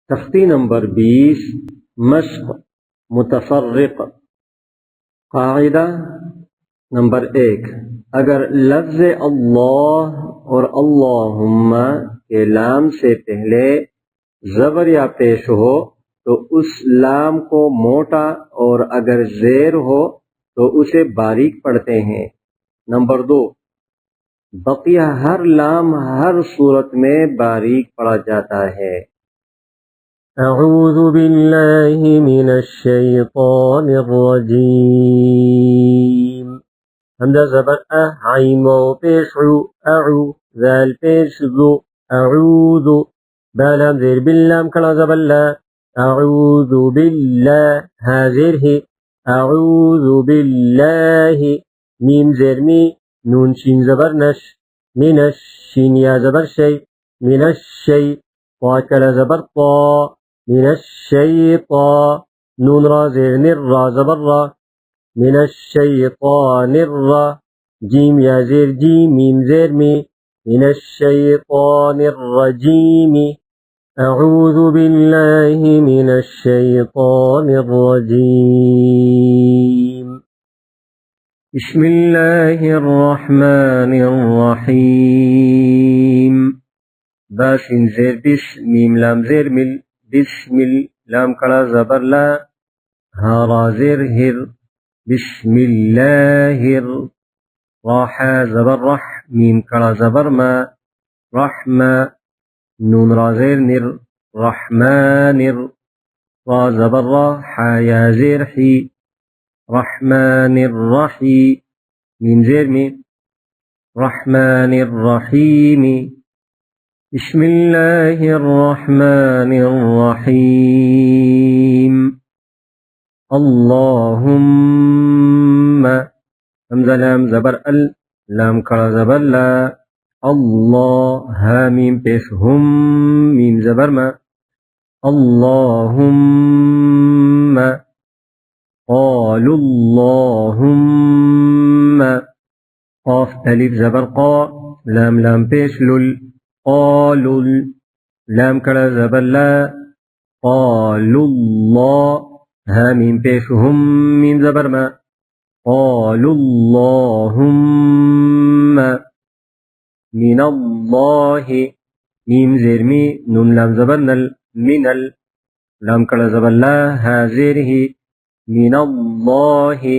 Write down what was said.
तख्ती नंबर 20 मश्क मुतफर्रिक। कायदा नंबर 1, अगर लफ्ज़ अल्लाह और अल्लाहुम्मा के लाम से पहले ज़बर या पेश हो तो उस लाम को मोटा और अगर ज़ेर हो तो उसे बारीक पढ़ते हैं। नंबर 2, बकिया हर लाम हर सूरत में बारीक पढ़ा जाता है। अऊज़ु बिल्लाहि मिनश शैतानिर रजीम। हमजा ज़बर अ, आइन वाव पेश उ, अउ, ज़ाल पेश ज़ु, अऊज़ु, बा लाम ज़ेर बिल्लाम कड़ा ज़बर ला, अऊज़ु बिल्लाह, हा ज़ेर ही, अऊज़ु बिल्लाहि, मीम ज़ेर मी, नून शीन ज़बर नश, मिनश, शीन या ज़बर शै, मिनश शै, ता कड़ा ज़बर ता, मिनश शैता, नून रा ज़ेर निर रा ज़बर रा, मिनश शैतानिर रा, जीम या ज़ेर जी, मीम ज़ेर मी, मिनश शैतानिर रजीम। अऊज़ु बिल्लाहि मिनश शैतानिर रजीम। बिस्मिल्लाहिर रहमानिर रहीम। बा सिन ज़ेर बिस, मीम लाम ज़ेर मिल, बिस्मिल, लाम कड़ा ज़बर ला, हा रा ज़ेर हिर, बिस्मिल्लाहिर, रा हा ज़बर रह, मीम कड़ा ज़बर मा, रहमा, नून रा ज़ेर निर, रहमानिर, रा ज़बर रा, हा या ज़ेर ही, रहमानिर रही, मीम ज़ेर मी, रहमानिर रहीम। बिस्मिल्लाहिर रहमानिर रहीम। अल्लाहुम्मा, हमज़ा लाम ज़बर अल, लाम खड़ा ज़बर ला, अल्लाह, हा मीम पेश हुम, मीम ज़बर मा, अल्लाहुम्मा, क़ालुल्लाहुम्मा, क़ाफ अलिफ ज़बर क़ा, लाम लाम पेश लुल, क़ालुल, लाम कड़ा ज़बर ला, क़ालुल्लाह, हा मीम पेश हुम, मीम ज़बर मा, क़ालुल्लाहुम्मा, मिनल्लाहि, मीम ज़ेर मी, नून लाम ज़बर नल, मिनल, लाम कड़ा ज़बर ला, हा ज़ेर ही, मिनल्लाहि।